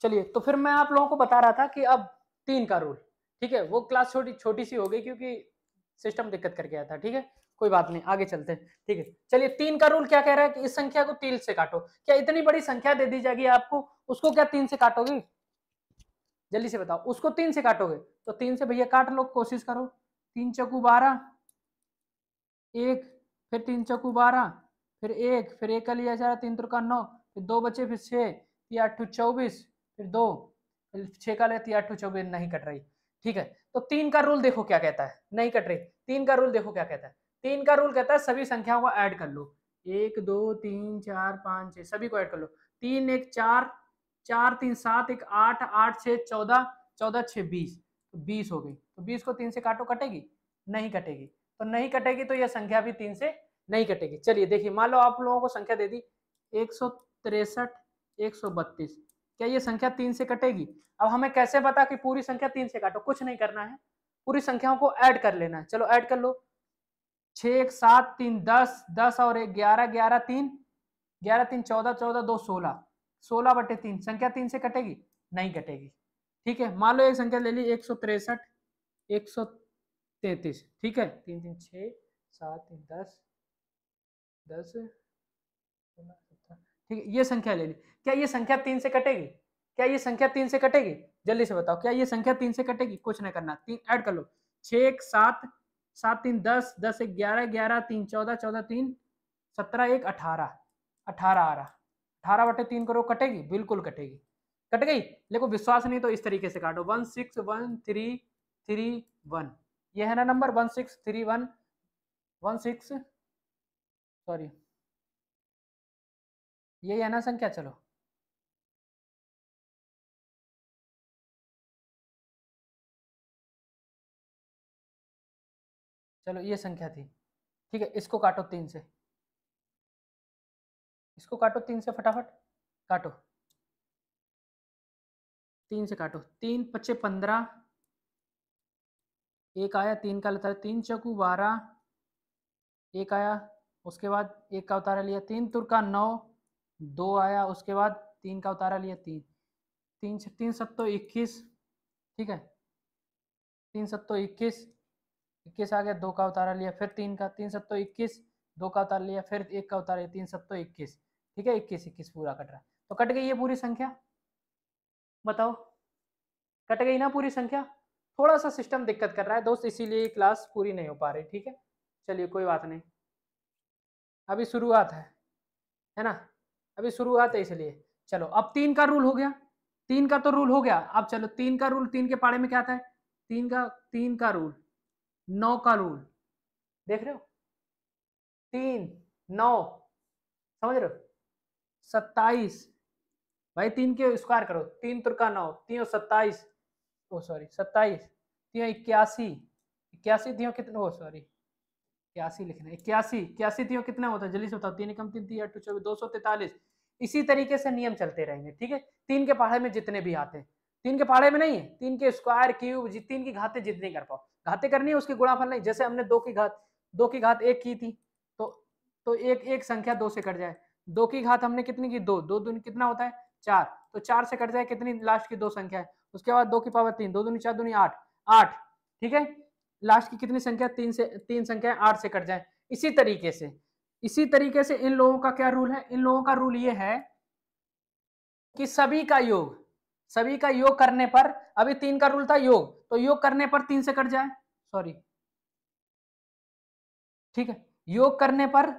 चलिए, तो फिर मैं आप लोगों को बता रहा था कि अब 3 का रूल, ठीक है, वो क्लास छोटी सी हो गई क्योंकि सिस्टम दिक्कत कर गया था, ठीक है, कोई बात नहीं, आगे चलते हैं, ठीक है। चलिए, 3 का रूल क्या कह रहा है कि इस संख्या को 3 से काटो। क्या इतनी बड़ी संख्या दे दी जाएगी आपको, उसको क्या 3 से काटोगे? जल्दी से बताओ, उसको 3 से काटोगे तो 3 से भैया काट लो, कोशिश करो। 3 चौकू 12, एक, फिर 3 चौकू 12, फिर एक का लिया जा रहा, 3 तुरका 9, फिर 2 बचे, फिर 6, 3 8 24, फिर 2, फिर 6 का लिया, 3 8 24, नहीं कट रही, ठीक है। तो 3 का रूल देखो क्या कहता है, नहीं कट रही। 3 का रूल देखो क्या कहता है, 3 का रूल कहता है सभी संख्याओं को ऐड कर लो, 1 2 3 4 5 6 सभी को ऐड कर लो। 3 1 4, 4 3 7, 1 8, 8 6 14, 14 6 20, तो 20 हो गई। तो 20 को 3 से काटो, कटेगी? नहीं कटेगी। तो नहीं कटेगी तो यह संख्या भी 3 से नहीं कटेगी। चलिए देखिए, मान लो आप लोगों को संख्या दे दी 163, 132, क्या ये संख्या 3 से कटेगी? अब हमें कैसे पता कि पूरी संख्या 3 से काटो? कुछ नहीं करना है, पूरी संख्याओं को ऐड कर लेना है। चलो ऐड कर लो, 6 1 7 3 10, 10 और 1 11, 11 3, 11 3 14, 14 2 16, 16/3 संख्या 3 से कटेगी? नहीं कटेगी, ठीक है। मान लो एक संख्या ले ली 163, 133, ठीक है, 3 3 6 7 3 10, 10 16 17, ठीक है, ये संख्या ले ली। क्या ये संख्या 3 से कटेगी? क्या ये संख्या 3 से कटेगी? जल्दी से बताओ, क्या ये संख्या 3 से कटेगी? कुछ नहीं करना, 3 ऐड कर लो, 6 1 7, 7 3 10, 10 1 11, 11 3 14, 14 3 17, 1 18, 18 आ रहा, 18/3 करो, कटेगी? बिल्कुल कटेगी, कट गई। देखो विश्वास नहीं तो इस तरीके से काटो, 1 6 1 3 3 1, ये है ना नंबर 1 6 3 1, 1 6, सॉरी, यही है ना संख्या? चलो चलो, ये संख्या थी, ठीक है। इसको काटो 3 से, इसको काटो 3 से, फटाफट काटो, 3 से काटो, 3 5 15, एक आया, 3 का लेता है, 3 चौकू 12, एक आया, उसके बाद एक का उतारा लिया, 3 तुरका 9, 2 आया, उसके बाद 3 का उतारा लिया, 3 3 3 सत्तो 21, ठीक है, 3 सत्तो 21, 21 आ गया, 2 का उतारा लिया, फिर 3 का, 3 सत्तो 21, 2 का उतार लिया, फिर 1 का उतारा लिया, 3 सत्तो 21, ठीक है, 21 21 पूरा कट रहा है। तो कट गई ये पूरी संख्या, बताओ, कट गई ना पूरी संख्या? थोड़ा सा सिस्टम दिक्कत कर रहा है दोस्त, इसीलिए क्लास पूरी नहीं हो पा रही, ठीक है। चलिए कोई बात नहीं, अभी शुरुआत है ना, अभी शुरुआत है इसलिए। चलो अब 3 का रूल हो गया, 3 का तो रूल हो गया। अब चलो 3 का रूल, 3 के पाड़े में क्या आता है? 3 का रूल, 9 का रूल, देख रहे हो, 3 9, समझ रहे हो, 27, भाई 3 के स्क्वायर करो, 3 तुरका 9, 3 27, ओ सॉरी 27, 3 81, 81 3 कितने, ओ सॉरी 81 लिखना है, 81 81 3 कितना होता है? जल्दी से बताओ, 3 कम 3 3 8 24, 243। इसी तरीके से नियम चलते रहेंगे, ठीक है। 3 के पहाड़े में जितने भी आते हैं, 3 के पहाड़े में नहीं है, 3 के स्क्वायर क्यूब, 3 की घातें जितनी कर पाओ, घातें करनी है, उसकी गुणाफल नहीं। जैसे हमने 2 की घात 1 की थी, तो एक एक संख्या 2 से कट जाए, 2 की घात हमने कितनी की? 2, 2 दूनी कितना होता है? 4, तो 4 से कट जाए कितनी लास्ट की 2 संख्या है? उसके बाद 2 की पावर 3, 2 दूनी 4 दूनी 8, 8, ठीक है। लास्ट की कितनी संख्या? 3 संख्या 8 से कट जाए। इसी तरीके से इन लोगों का क्या रूल है? इन लोगों का रूल ये है कि सभी का योग करने पर, अभी 3 का रूल था योग, तो योग करने पर 3 से कट जाए, सॉरी, ठीक है, योग करने पर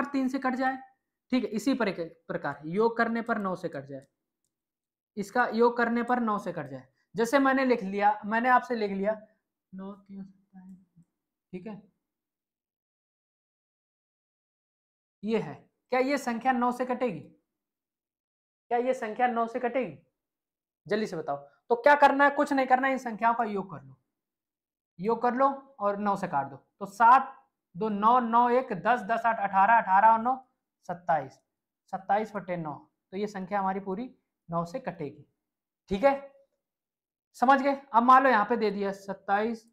3 से कट जाए, ठीक है। इसी प्रकार योग करने पर 9 से कट जाए, इसका योग करने पर 9 से कट जाए। जैसे मैंने आपसे लिख लिया 9 3, ठीक है, ये है। क्या ये संख्या 9 से कटेगी? क्या ये संख्या 9 से कटेगी? जल्दी से बताओ। तो क्या करना है? कुछ नहीं करना है, इन संख्याओं का योग कर लो, योग कर लो और 9 से काट दो, तो 7 2 9, 9 1 10, 10 8 18, 18 और 9 27, 27/9, तो ये संख्या हमारी पूरी 9 से कटेगी, ठीक है, समझ गए। अब मान लो यहाँ पे दे दिया 27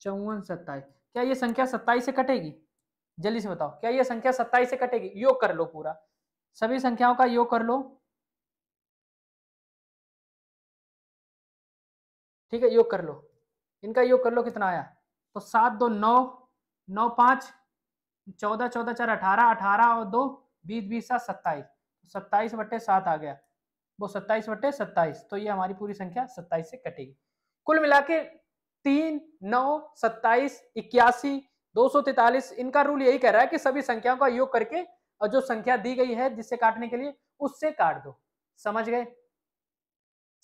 54 27, क्या ये संख्या 27 से कटेगी? जल्दी से बताओ, क्या ये संख्या 27 से कटेगी? योग कर लो पूरा, सभी संख्याओं का योग कर लो, ठीक है, योग कर लो, इनका योग कर लो, कितना आया, तो 7 2 9, 9 5 14, 14 4 18, 18 और 2 20, 20 7 27, 27/7 आ गया, वो 27/27, तो ये हमारी पूरी संख्या 27 से कटेगी। कुल मिला के 3 9 27 81 243, इनका रूल यही कह रहा है कि सभी संख्याओं का योग करके और जो संख्या दी गई है जिससे काटने के लिए उससे काट दो। समझ गए?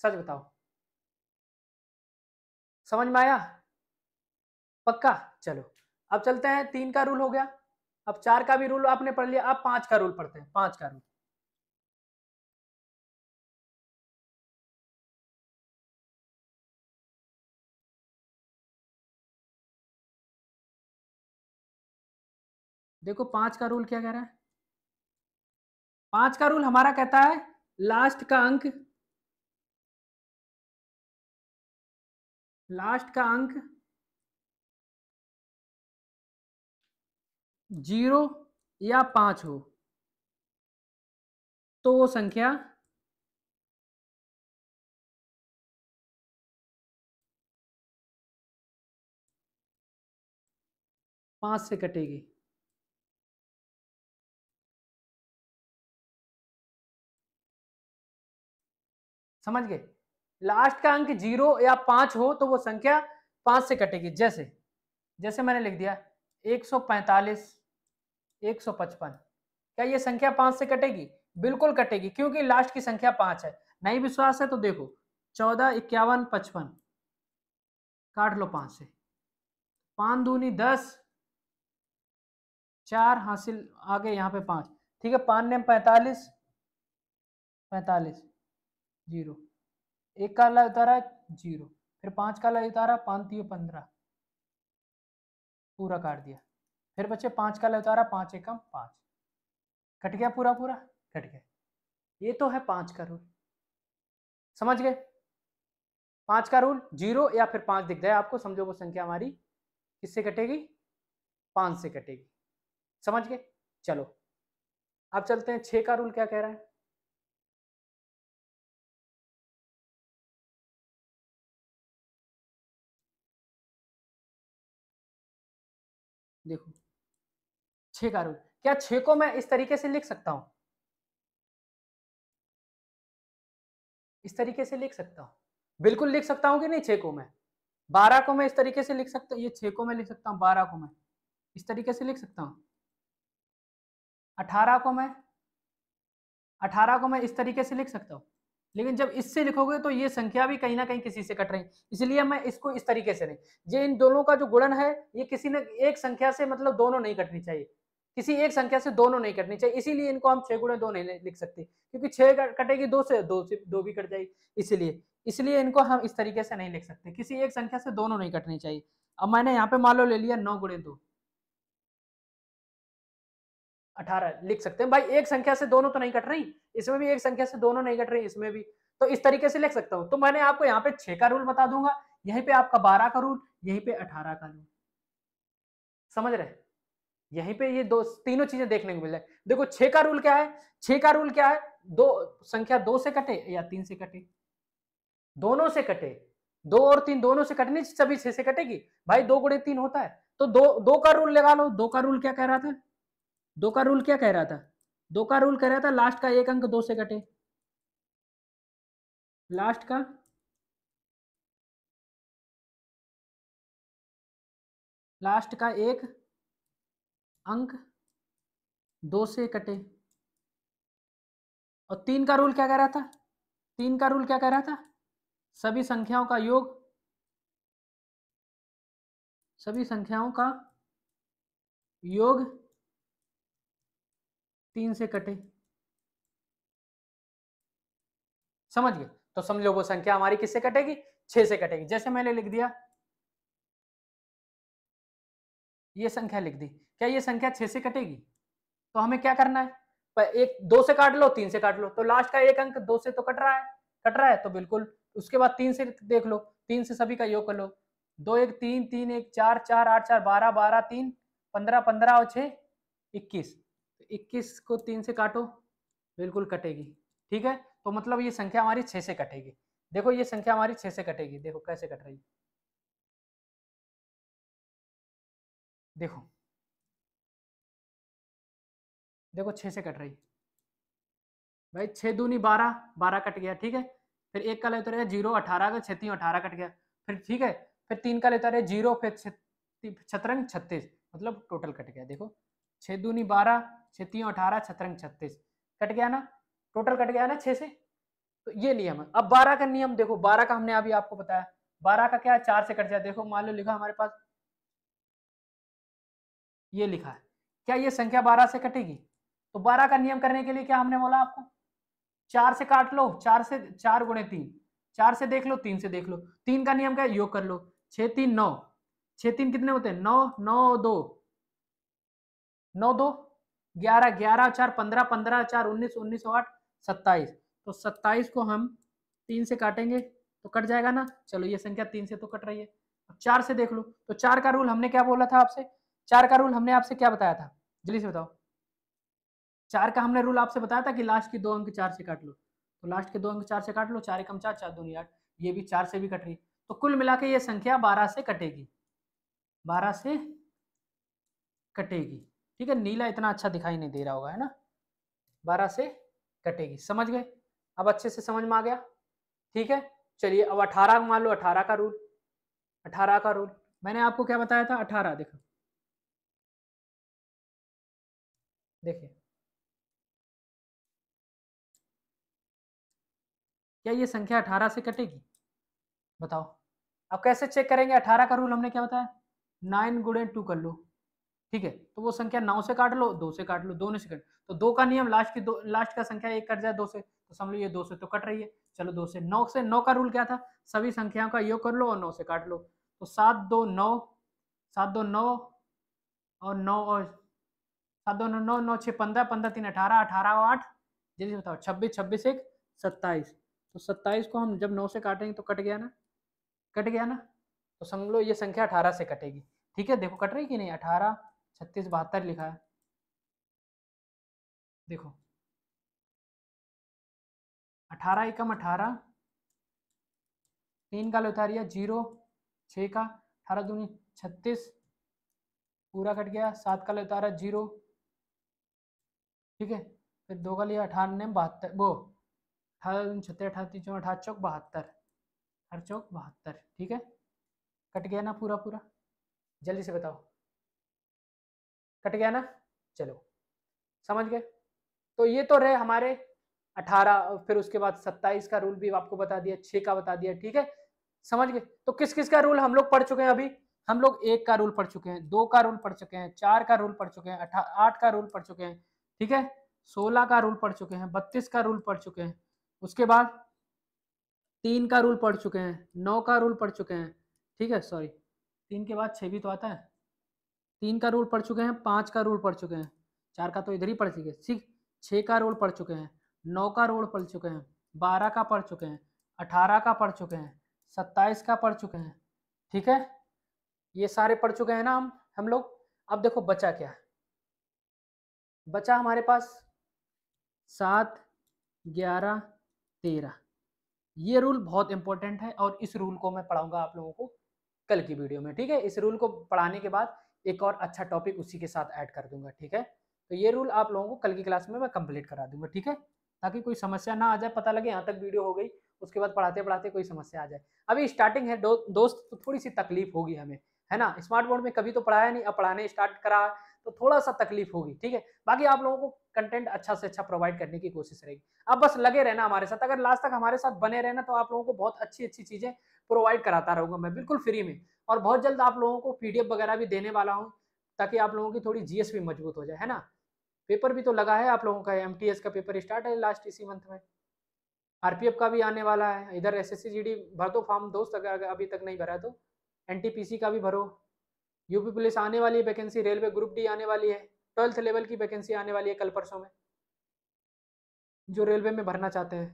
सच बताओ, समझ में आया? पक्का? चलो अब चलते हैं, 3 का रूल हो गया, अब 4 का भी रूल आपने पढ़ लिया, अब 5 का रूल पढ़ते हैं। 5 का रूल, देखो 5 का रूल क्या कह रहा है। 5 का रूल हमारा कहता है लास्ट का अंक, लास्ट का अंक 0 या 5 हो तो वो संख्या 5 से कटेगी। समझ गए? लास्ट का अंक 0 या 5 हो तो वो संख्या 5 से कटेगी। जैसे जैसे मैंने लिख दिया 145 155, क्या ये संख्या 5 से कटेगी? बिल्कुल कटेगी, क्योंकि लास्ट की संख्या 5 है। नहीं विश्वास है तो देखो 14 51 55, काट लो 5 से, 5 दूनी 10, 4 हासिल आगे यहाँ पे 5, ठीक है, 5 ने 45 45 0, एक का ला उतारा 0, फिर 5 का ला उतारा, 5 3 15, पूरा काट दिया, फिर बच्चे 5 का ला उतारा, 5 एकम 5, कट गया पूरा पूरा, कट गया। ये तो है 5 का रूल। समझ गए? 5 का रूल, 0 या फिर 5 दिख जाए आपको, समझो वो संख्या हमारी किससे कटेगी? 5 से कटेगी। समझ गए? चलो अब चलते हैं 6 का रूल क्या कह रहा है। देखो 6 का रूल, क्या 6 को मैं इस तरीके से लिख सकता हूं? इस तरीके से लिख सकता हूं? बिल्कुल लिख सकता हूं कि नहीं? 6 को मैं, 12 को मैं इस तरीके से लिख सकता हूं, ये 6 को मैं लिख सकता हूं, 12 को मैं इस तरीके से लिख सकता हूं, 18 को मैं 18 को मैं इस तरीके से लिख सकता हूं। लेकिन जब इससे लिखोगे तो ये संख्या भी कहीं ना कहीं किसी से कट रही, इसलिए मैं इसको इस तरीके से नहीं, ये इन दोनों का जो गुणन है ये किसी ने एक संख्या से, मतलब दोनों नहीं कटनी चाहिए, किसी एक संख्या से दोनों नहीं कटनी चाहिए, इसीलिए इनको हम 6 गुणे 2 नहीं लिख सकते, क्योंकि 6 कटेगी 2 से 2 भी कट जाएगी, इसलिए इसलिए इनको हम इस तरीके से नहीं लिख सकते, किसी एक संख्या से दोनों नहीं कटनी चाहिए। अब मैंने यहाँ पे मान लो ले लिया 9 गुणे 2 18 लिख सकते हैं भाई, एक संख्या से दोनों तो नहीं कट रही, इसमें भी एक संख्या से दोनों नहीं कट रही, इसमें भी, तो इस तरीके से लिख सकता हूं। तो मैंने आपको यहाँ पे 6 का रूल बता दूंगा, यहीं पे आपका 12 का रूल, यहीं पे 18 का रूल। समझ रहे? यहीं पे ये दो तीनों चीजें देखने को मिल जाए। देखो 6 का रूल क्या है? 6 का रूल क्या है? दो संख्या 2 से कटे या 3 से कटे, दोनों से कटे, 2 और 3 दोनों से कटनी, सभी 6 से कटेगी भाई, 2 गुणे 3 होता है, तो दो का रूल लगा लो। 2 का रूल क्या कह रहा था? 2 का रूल क्या कह रहा था? 2 का रूल कह रहा था लास्ट का एक अंक 2 से कटे, लास्ट का लास्ट का एक अंक 2 से कटे। और 3 का रूल क्या कह रहा था? 3 का रूल क्या कह रहा था? सभी संख्याओं का योग, सभी संख्याओं का योग 3 से कटे। समझ गए? तो समझ लो वो संख्या हमारी किससे कटेगी? 6 से कटेगी। जैसे मैंने लिख दिया, ये संख्या लिख दी, क्या ये संख्या 6 से कटेगी? तो हमें क्या करना है? एक 2 से काट लो, 3 से काट लो, तो लास्ट का एक अंक 2 से तो कट रहा है, कट रहा है, तो बिल्कुल उसके बाद 3 से देख लो, 3 से सभी का योग कर लो, 2 1 3 3 1 4 4 8 4 12 12 3 15 15 और 6 21, 21 को 3 से काटो, बिल्कुल कटेगी। ठीक है, तो मतलब ये संख्या हमारी 6 से कटेगी। देखो ये संख्या हमारी 6 से कटेगी, देखो कैसे कट रही है, देखो देखो 6 से कट रही है भाई, 6 दूनी 12, 12 कट गया, ठीक है। फिर एक का लेते रहे 0, 18 का 6 18 कट गया, फिर ठीक है, फिर 3 का लेता रहे 0, फिर छतरंग 36, मतलब टोटल कट गया। देखो 6 दूनी 12, 6 18, छतरंग 36 कट गया ना, टोटल कट गया ना 6 से। तो ये नियम है। अब 12 का नियम देखो, 12 का हमने अभी आपको बताया, 12 का क्या है, 4 से कट जाए। देखो मान लो लिखा हमारे पास, ये लिखा है, क्या ये संख्या 12 से कटेगी? तो 12 का नियम करने के लिए क्या हमने बोला आपको, 4 से काट लो, 4 से 4 गुणे 3, 4 से देख लो, 3 से देख लो, 3 का नियम क्या है, योग कर लो, 6 3 9, 6 3 कितने होते हैं, 9 9 2 9 2 11, 11 4 15, 15 4 19, 19 8 27, तो 27 को हम 3 से काटेंगे तो कट जाएगा ना। चलो ये संख्या 3 से तो कट रही है। अब 4 से देख लो, तो 4 का रूल हमने क्या बोला था आपसे, 4 का रूल हमने आपसे क्या बताया था, जल्दी से बताओ। 4 का हमने रूल आपसे बताया था कि लास्ट की 2 अंक 4 से काट लो, तो लास्ट के 2 अंक 4 से काट लो, 4 एकम 4, 4 दूनी 8, ये भी 4 से भी कट रही, तो कुल मिला के ये संख्या 12 से कटेगी, 12 से कटेगी, ठीक है। नीला इतना अच्छा दिखाई नहीं दे रहा होगा, है ना, 12 से कटेगी, समझ गए, अब अच्छे से समझ में आ गया, ठीक है। चलिए अब 18 मान लो, 18 का रूल, 18 का रूल मैंने आपको क्या बताया था, 18 देखो, देखिए क्या ये संख्या 18 से कटेगी, बताओ। अब कैसे चेक करेंगे, 18 का रूल हमने क्या बताया, 9 गुणे 2 कर लो, ठीक है, तो वो संख्या 9 से काट लो, 2 से काट लो, दोनों से कट, तो 2 का नियम, लास्ट की दो, लास्ट का संख्या एक कट जाए 2 से, तो समझ लो ये 2 से तो कट रही है। चलो 2 से 9, से 9 का रूल क्या था, सभी संख्याओं का योग कर लो और 9 से काट लो, तो 7 2 9, 7 2 9 और 9 और 7 2 9 9 9 6 15, 15 3 18, 18 और 8, जल्दी बताओ, 26 26 1 27, तो 27 को हम जब 9 से काटेंगे तो कट गया ना, कट गया ना, तो समझ लो ये संख्या 18 से कटेगी, ठीक है। देखो कट रही कि नहीं, 18 36 72 लिखा है, देखो 18 एकम 18, 3 का उतारिया 0, 6 का 18 दूनी 36, पूरा कट गया, 7 का उतारा 0, ठीक है, फिर 2 का लिया 18 72, वो 18 दूनी 36, 18 तीन 18 चौक 72, 18 चौक 72, ठीक है, कट गया ना पूरा पूरा, जल्दी से बताओ, कट गया ना, चलो समझ गए। तो ये तो रहे हमारे 18, फिर उसके बाद 27 का रूल भी आपको बता दिया, 6 का बता दिया, ठीक है, समझ गए। तो किस किस का रूल हम लोग पढ़ चुके हैं अभी, हम लोग 1 का रूल पढ़ चुके हैं, 2 का रूल पढ़ चुके हैं, 4 का रूल पढ़ चुके हैं, 8 का रूल पढ़ चुके हैं, ठीक है, 16 का रूल पढ़ चुके हैं, 32 का रूल पढ़ चुके हैं, उसके बाद 3 का रूल पढ़ चुके हैं, 9 का रूल पढ़ चुके हैं, ठीक है, सॉरी 3 के बाद 6 भी तो आता है, 3 का रूल पढ़ चुके हैं, 5 का रूल पढ़ चुके हैं, 4 का तो इधर ही पढ़ चुके हैं, ठीक, 6 का रूल पढ़ चुके हैं, 9 का रूल पढ़ चुके हैं, 12 का पढ़ चुके हैं, 18 का पढ़ चुके हैं, 27 का पढ़ चुके हैं, ठीक है, ये सारे पढ़ चुके हैं ना हम लोग। अब देखो बचा क्या है, बचा हमारे पास 7 11 13, ये रूल बहुत इंपॉर्टेंट है और इस रूल को मैं पढ़ाऊंगा आप लोगों को कल की वीडियो में, ठीक है। इस रूल को पढ़ाने के बाद एक और अच्छा टॉपिक उसी के साथ ऐड कर दूंगा, ठीक है। तो ये रूल आप लोगों को कल की क्लास में मैं कंप्लीट करा दूंगा, ठीक है, ताकि कोई समस्या ना आ जाए, पता लगे यहाँ तक वीडियो हो गई, उसके बाद पढ़ाते पढ़ाते कोई समस्या आ जाए। अभी स्टार्टिंग है दोस्त, तो थोड़ी सी तकलीफ होगी हमें, है ना, स्मार्ट बोर्ड में कभी तो पढ़ाया नहीं, अब पढ़ाने स्टार्ट करा तो थोड़ा सा तकलीफ होगी, ठीक है। बाकी आप लोगों को कंटेंट अच्छा से अच्छा प्रोवाइड करने की कोशिश रहेगी। अब बस लगे रहना हमारे साथ, अगर लास्ट तक हमारे साथ बने रहना तो आप लोगों को बहुत अच्छी अच्छी चीजें प्रोवाइड कराता रहूंगा मैं बिल्कुल फ्री में, और बहुत जल्द आप लोगों को पीडीएफ वगैरह भी देने वाला हूँ, ताकि आप लोगों की थोड़ी जीएस भी मजबूत हो जाए, है ना। पेपर भी तो लगा है आप लोगों का, एमटीएस का पेपर स्टार्ट है लास्ट इसी मंथ में, आरपीएफ का भी आने वाला है, इधर एसएससी जीडी भर दो फॉर्म दोस्त, अगर अभी तक नहीं भरा तो एनटीपीसी का भी भरो, यूपी पुलिस आने वाली है वैकेंसी, रेलवे ग्रुप डी आने वाली है, 12th लेवल की वैकेंसी आने वाली है कल परसों में, जो रेलवे में भरना चाहते हैं।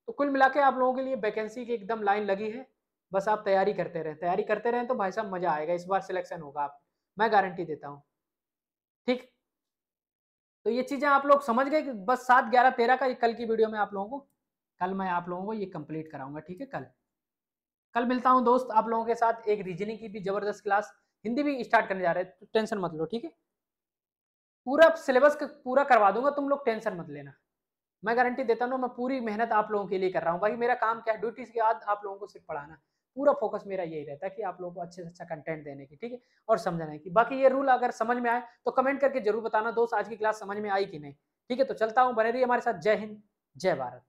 तो कुल मिला के आप लोगों के लिए वैकेंसी की एकदम लाइन लगी है, बस आप तैयारी करते रहें, तैयारी करते रहें तो भाई साहब मजा आएगा, इस बार सिलेक्शन होगा आप, मैं गारंटी देता हूँ, ठीक। तो ये चीजें आप लोग समझ गए कि बस 7 11 13 का कल की वीडियो में आप लोगों को कल मैं आप लोगों को ये कंप्लीट कराऊंगा, ठीक है। कल मिलता हूँ दोस्त आप लोगों के साथ, एक रीजनिंग की भी जबरदस्त क्लास, हिंदी भी स्टार्ट करने जा रहे हैं, तो टेंशन मत लो, ठीक है। पूरा सिलेबस पूरा करवा दूंगा, तुम लोग टेंशन मत लेना, मैं गारंटी देता हूँ। मैं पूरी मेहनत आप लोगों के लिए कर रहा हूँ, बाकी मेरा काम क्या है, ड्यूटी के बाद आप लोगों को सिर्फ पढ़ाना, पूरा फोकस मेरा यही रहता है कि आप लोगों को अच्छे से अच्छा कंटेंट देने की, ठीक है, और समझाने की। बाकी ये रूल अगर समझ में आए तो कमेंट करके जरूर बताना दोस्त आज की क्लास समझ में आई कि नहीं, ठीक है। तो चलता हूँ, बने रहिए हमारे साथ। जय हिंद, जय भारत।